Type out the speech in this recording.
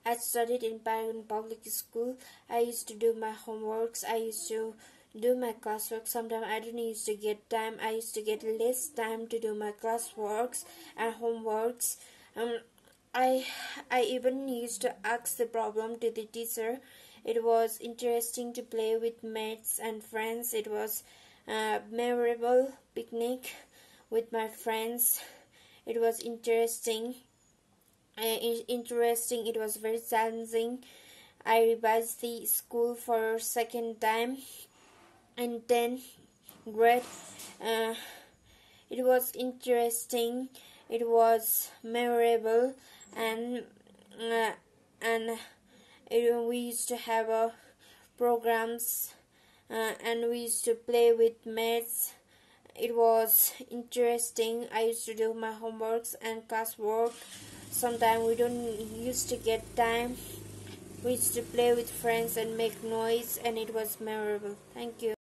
I studied in Paragon Public School. I used to do my homeworks. I used to do my classwork. Sometimes I didn't used to get time. I used to get less time to do my classworks and homeworks. I even used to ask the problem to the teacher. It was interesting to play with mates and friends. It was a memorable picnic with my friends. It was interesting. It was very challenging. I revised the school for second time in 10th grade. It was interesting. It was memorable, and we used to have programs, and we used to play with mates. It was interesting. I used to do my homeworks and classwork. Sometimes we don't used to get time. We used to play with friends and make noise, and it was memorable. Thank you.